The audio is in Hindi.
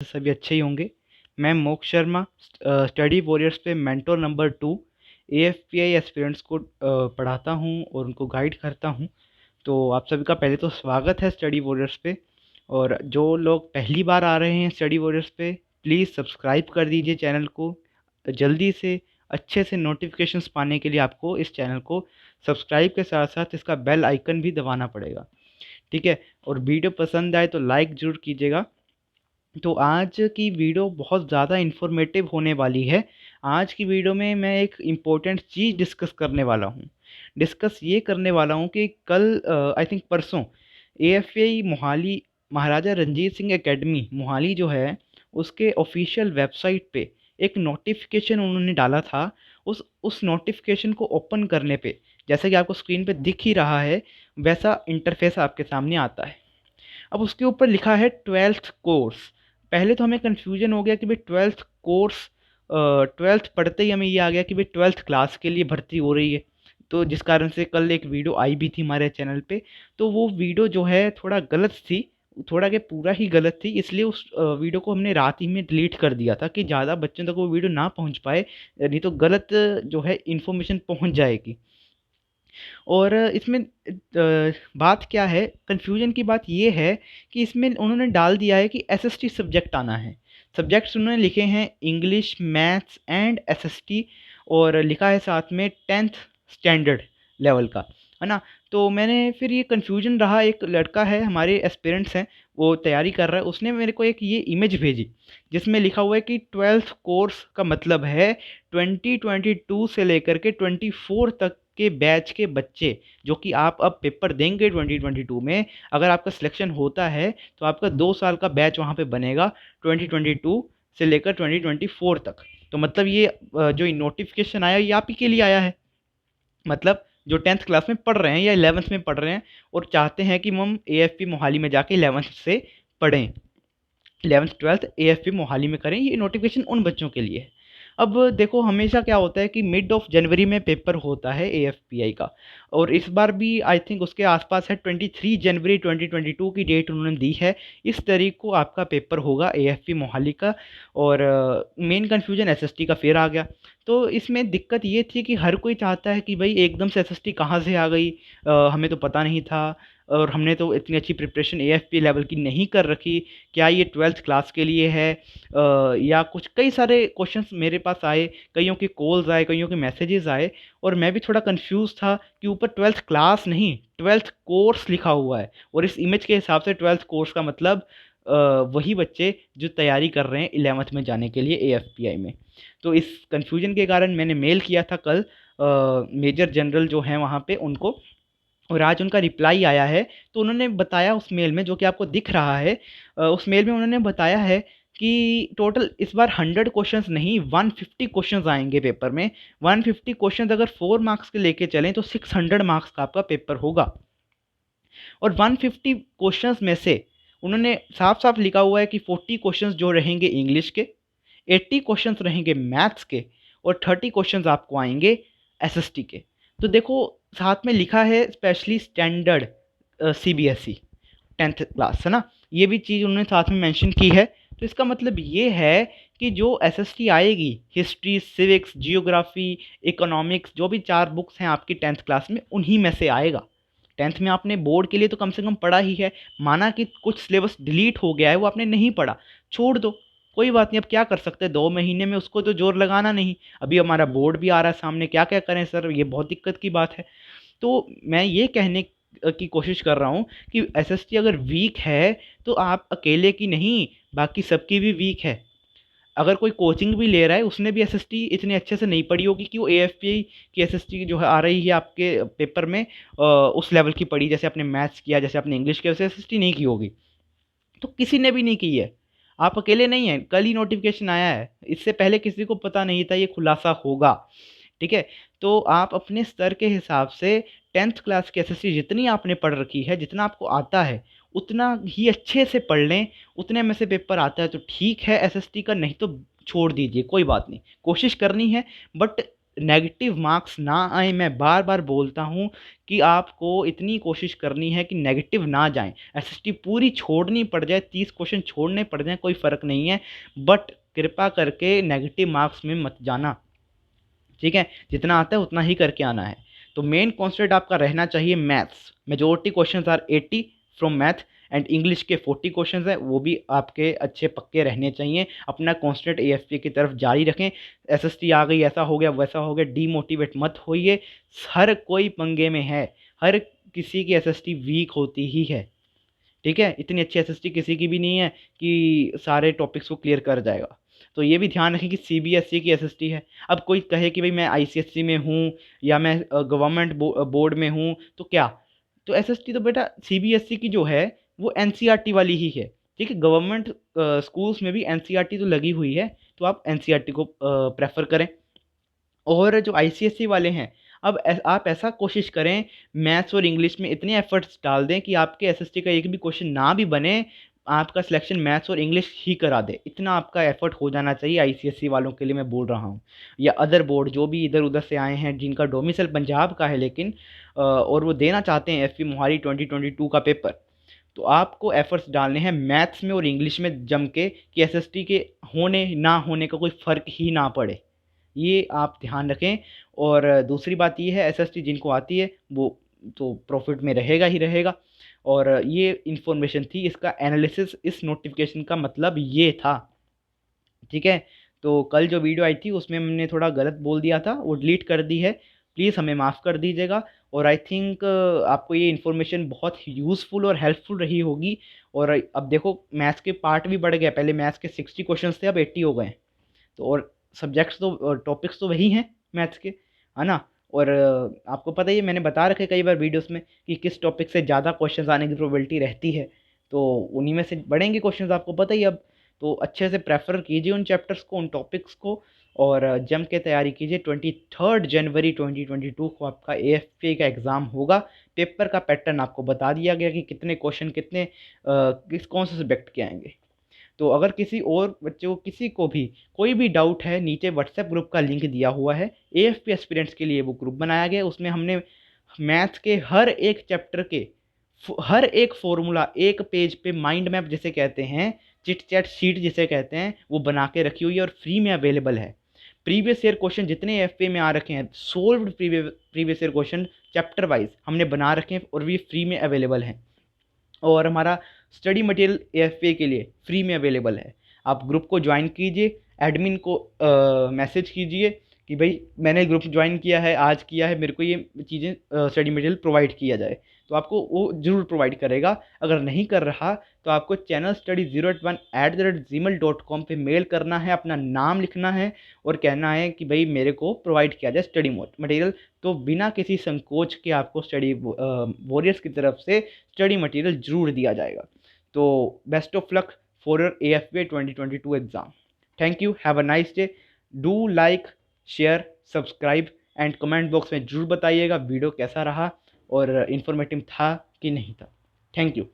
सभी अच्छे ही होंगे। मैं मोक्ष शर्मा स्टडी वॉरियर्स पे मेंटोर नंबर 2 एएफपीआई एस्पिरेंट्स को पढ़ाता हूँ और उनको गाइड करता हूँ। तो आप सभी का पहले तो स्वागत है स्टडी वॉरियर्स पे। और जो लोग पहली बार आ रहे हैं स्टडी वॉरियर्स पे, प्लीज़ सब्सक्राइब कर दीजिए चैनल को जल्दी से। अच्छे से नोटिफिकेशंस पाने के लिए आपको इस चैनल को सब्सक्राइब के साथ साथ इसका बेल आइकन भी दबाना पड़ेगा, ठीक है। और वीडियो पसंद आए तो लाइक ज़रूर कीजिएगा। तो आज की वीडियो बहुत ज़्यादा इन्फॉर्मेटिव होने वाली है। आज की वीडियो में मैं एक इम्पोर्टेंट चीज़ डिस्कस करने वाला हूँ। डिस्कस ये करने वाला हूँ कि कल आई थिंक परसों एएफआई मोहाली महाराजा रंजीत सिंह एकेडमी मोहाली जो है उसके ऑफिशियल वेबसाइट पे एक नोटिफिकेशन उन्होंने डाला था। उस नोटिफिकेशन को ओपन करने पे, जैसा कि आपको स्क्रीन पे दिख ही रहा है, वैसा इंटरफेस आपके सामने आता है। अब उसके ऊपर लिखा है 12th कोर्स। पहले तो हमें कन्फ्यूजन हो गया कि भाई 12th कोर्स, 12th पढ़ते ही हमें ये आ गया कि भाई 12th क्लास के लिए भर्ती हो रही है। तो जिस कारण से कल एक वीडियो आई भी थी हमारे चैनल पे, तो वो वीडियो जो है थोड़ा गलत थी, थोड़ा के पूरा ही गलत थी। इसलिए उस वीडियो को हमने रात ही में डिलीट कर दिया था कि ज़्यादा बच्चों तक वो वीडियो ना पहुंच पाए, नहीं तो गलत जो है इन्फॉर्मेशन पहुंच जाएगी। और इसमें बात क्या है, कन्फ्यूजन की बात ये है कि इसमें उन्होंने डाल दिया है कि एसएसटी सब्जेक्ट आना है। सब्जेक्ट्स उन्होंने लिखे हैं इंग्लिश, मैथ्स एंड एसएसटी, और लिखा है साथ में 10th स्टैंडर्ड लेवल का, है ना। तो मैंने फिर ये कन्फ्यूजन रहा। एक लड़का है, हमारे एस्पिरेंट्स हैं, वो तैयारी कर रहा है, उसने मेरे को एक ये इमेज भेजी जिसमें लिखा हुआ है कि 12th कोर्स का मतलब है 2022 से लेकर के 24 तक के बैच के बच्चे, जो कि आप अब पेपर देंगे 2022 में। अगर आपका सिलेक्शन होता है तो आपका 2 साल का बैच वहाँ पे बनेगा 2022 से लेकर 2024 तक। तो मतलब ये जो नोटिफिकेशन आया ये आप ही के लिए आया है। मतलब जो 10th क्लास में पढ़ रहे हैं या 11th में पढ़ रहे हैं और चाहते हैं कि हम एएफपी मोहाली में जाके 11th से पढ़ें, 11th 12th एएफपी मोहाली में करें, ये नोटिफिकेशन उन बच्चों के लिए है। अब देखो, हमेशा क्या होता है कि मिड ऑफ जनवरी में पेपर होता है एएफपीआई का, और इस बार भी आई थिंक उसके आसपास है, 23 जनवरी 2022 की डेट उन्होंने दी है। इस तारीख को आपका पेपर होगा एएफपी मोहाली का। और मेन कन्फ्यूजन एसएसटी का फिर आ गया। तो इसमें दिक्कत ये थी कि हर कोई चाहता है कि भाई एकदम से एसएसटी कहाँ से आ गई, हमें तो पता नहीं था, और हमने तो इतनी अच्छी प्रिपरेशन एएफपी लेवल की नहीं कर रखी, क्या ये 12th क्लास के लिए है, या कुछ। कई सारे क्वेश्चंस मेरे पास आए, कईयों के कॉल्स आए, कईयों के मैसेजेस आए, और मैं भी थोड़ा कंफ्यूज था कि ऊपर 12th क्लास नहीं 12th कोर्स लिखा हुआ है, और इस इमेज के हिसाब से 12th कोर्स का मतलब वही बच्चे जो तैयारी कर रहे हैं 11th में जाने के लिए एएफपीआई में। तो इस कंफ्यूजन के कारण मैंने मेल किया था कल मेजर जनरल जो हैं वहाँ पे उनको, और आज उनका रिप्लाई आया है। तो उन्होंने बताया उस मेल में, जो कि आपको दिख रहा है, उस मेल में उन्होंने बताया है कि टोटल इस बार 100 क्वेश्चंस नहीं 150 क्वेश्चंस आएंगे पेपर में। 150 क्वेश्चंस अगर 4 मार्क्स के लेके चलें तो 600 मार्क्स का आपका पेपर होगा। और 150 क्वेश्चंस में से उन्होंने साफ साफ लिखा हुआ है कि 40 क्वेश्चंस जो रहेंगे इंग्लिश के, 80 क्वेश्चंस रहेंगे मैथ्स के, और 30 क्वेश्चंस आपको आएंगे एसएसटी के। तो देखो, साथ में लिखा है specially standard CBSE 10th class, है ना। ये भी चीज़ उन्होंने साथ में मेंशन की है। तो इसका मतलब ये है कि जो एसएसटी आएगी, हिस्ट्री, सिविक्स, जियोग्राफी, इकोनॉमिक्स, जो भी 4 बुक्स हैं आपकी 10th क्लास में, उन्हीं में से आएगा। 10th में आपने बोर्ड के लिए तो कम से कम पढ़ा ही है। माना कि कुछ सिलेबस डिलीट हो गया है, वो आपने नहीं पढ़ा, छोड़ दो, कोई बात नहीं। अब क्या कर सकते हैं, 2 महीने में उसको तो जोर लगाना नहीं। अभी हमारा बोर्ड भी आ रहा है सामने, क्या क्या करें सर, ये बहुत दिक्कत की बात है। तो मैं ये कहने की कोशिश कर रहा हूँ कि एसएसटी अगर वीक है तो आप अकेले की नहीं, बाकी सबकी भी वीक है। अगर कोई कोचिंग भी ले रहा है, उसने भी एसएसटी इतने अच्छे से नहीं पढ़ी होगी कि वो एएफपी की एसएसटी जो है आ रही है आपके पेपर में, उस लेवल की पढ़ी, जैसे आपने मैथ्स किया, जैसे आपने इंग्लिश किया, वैसे एसएसटी नहीं की होगी। तो किसी ने भी नहीं की है, आप अकेले नहीं हैं। कल ही नोटिफिकेशन आया है, इससे पहले किसी को पता नहीं था ये खुलासा होगा, ठीक है। तो आप अपने स्तर के हिसाब से 10th क्लास की एसएसटी जितनी आपने पढ़ रखी है, जितना आपको आता है, उतना ही अच्छे से पढ़ लें। उतने में से पेपर आता है तो ठीक है एसएसटी का, नहीं तो छोड़ दीजिए, कोई बात नहीं। कोशिश करनी है, बट नेगेटिव मार्क्स ना आए। मैं बार बार बोलता हूँ कि आपको इतनी कोशिश करनी है कि नेगेटिव ना जाएं। एसएसटी पूरी छोड़नी पड़ जाए, 30 क्वेश्चन छोड़ने पड़ जाए, कोई फ़र्क नहीं है, बट कृपा करके नेगेटिव मार्क्स में मत जाना। ठीक है, जितना आता है उतना ही करके आना है। तो मेन कॉन्सेप्ट आपका रहना चाहिए maths. Majority questions are 80 from math and English के 40 क्वेश्चंस हैं, वो भी आपके अच्छे पक्के रहने चाहिए। अपना कॉन्सेंट्रेट एएफपी की तरफ जारी रखें। एसएसटी आ गई, ऐसा हो गया वैसा हो गया, डीमोटिवेट मत होइए। हर कोई पंगे में है, हर किसी की एसएसटी वीक होती ही है। ठीक है, इतनी अच्छी एसएसटी किसी की भी नहीं है कि सारे टॉपिक्स को क्लियर कर जाएगा। तो ये भी ध्यान रखें कि सीबीएसई की एसएसटी है। अब कोई कहे कि भाई मैं आईसीएसई में हूँ या मैं गवर्नमेंट बोर्ड में हूँ, तो क्या? तो एसएसटी तो बेटा सीबीएसई की जो है वो एनसीईआरटी वाली ही है। ठीक है, गवर्नमेंट स्कूल्स में भी एनसीईआरटी तो लगी हुई है, तो आप एनसीईआरटी को प्रेफर करें। और जो आईसीएसई वाले हैं, अब आप ऐसा कोशिश करें, मैथ्स और इंग्लिश में इतने एफर्ट्स डाल दें कि आपके एसएसटी का एक भी क्वेश्चन ना भी बने, आपका सिलेक्शन मैथ्स और इंग्लिश ही करा दे। इतना आपका एफर्ट हो जाना चाहिए आईसीएसई वालों के लिए मैं बोल रहा हूँ, या अदर बोर्ड जो भी इधर उधर से आए हैं जिनका डोमिसाइल पंजाब का है, लेकिन और वो देना चाहते हैं एफपी मोहाली 2022 का पेपर। तो आपको एफर्ट्स डालने हैं मैथ्स में और इंग्लिश में जम के, कि एसएसटी के होने ना होने का कोई फ़र्क ही ना पड़े। ये आप ध्यान रखें। और दूसरी बात ये है, एसएसटी जिनको आती है वो तो प्रॉफिट में रहेगा ही रहेगा। और ये इन्फॉर्मेशन थी, इसका एनालिसिस, इस नोटिफिकेशन का मतलब ये था। ठीक है, तो कल जो वीडियो आई थी उसमें हमने थोड़ा गलत बोल दिया था, वो डिलीट कर दी है, प्लीज़ हमें माफ़ कर दीजिएगा। और आई थिंक आपको ये इन्फॉर्मेशन बहुत यूज़फुल और हेल्पफुल रही होगी। और अब देखो मैथ्स के पार्ट भी बढ़ गए, पहले मैथ्स के 60 क्वेश्चंस थे, अब 80 हो गए। तो और सब्जेक्ट्स तो टॉपिक्स तो वही हैं मैथ्स के, है ना? और आपको पता ही है, मैंने बता रखे कई बार वीडियोस में कि किस टॉपिक से ज़्यादा क्वेश्चंस आने की प्रोबेबिलिटी रहती है, तो उन्हीं में से बढ़ेंगे क्वेश्चंस, आपको पता ही अब। तो अच्छे से प्रेफर कीजिए उन चैप्टर्स को, उन टॉपिक्स को, और जम के तैयारी कीजिए। 23 जनवरी 2022 को आपका एएफपी का एग्ज़ाम होगा। पेपर का पैटर्न आपको बता दिया गया कि कितने क्वेश्चन कितने किस कौन से सब्जेक्ट के आएंगे। तो अगर किसी और बच्चे को, किसी को भी कोई भी डाउट है, नीचे व्हाट्सएप ग्रुप का लिंक दिया हुआ है, एएफपी एस्पिरेंट्स के लिए वो ग्रुप बनाया गया है। उसमें हमने मैथ्स के हर एक चैप्टर के हर एक फॉर्मूला एक पेज पे माइंड मैप जिसे कहते हैं, चिट चैट शीट जिसे कहते हैं, वो बना के रखी हुई है और फ्री में अवेलेबल है। प्रीवियस ईयर क्वेश्चन जितने एफपी में आ रखे हैं, solved previous year question chapter wise हमने बना रखे हैं और भी फ्री में अवेलेबल हैं। और हमारा स्टडी मटेरियल एएफपी के लिए फ्री में अवेलेबल है। आप ग्रुप को ज्वाइन कीजिए, एडमिन को मैसेज कीजिए कि भाई मैंने ग्रुप ज्वाइन किया है, आज किया है, मेरे को ये चीज़ें स्टडी मटेरियल प्रोवाइड किया जाए, तो आपको वो ज़रूर प्रोवाइड करेगा। अगर नहीं कर रहा तो आपको चैनल स्टडी 081@gmail.com पे मेल करना है, अपना नाम लिखना है और कहना है कि भाई मेरे को प्रोवाइड किया जाए स्टडी मटेरियल। तो बिना किसी संकोच के आपको स्टडी वॉरियर्स की तरफ से स्टडी मटेरियल ज़रूर दिया जाएगा। तो best of luck for your AFP 2022 exam. Thank you, have a nice day. Do like, share, subscribe and comment box में ज़रूर बताइएगा वीडियो कैसा रहा और इन्फॉर्मेटिव था कि नहीं था। Thank you.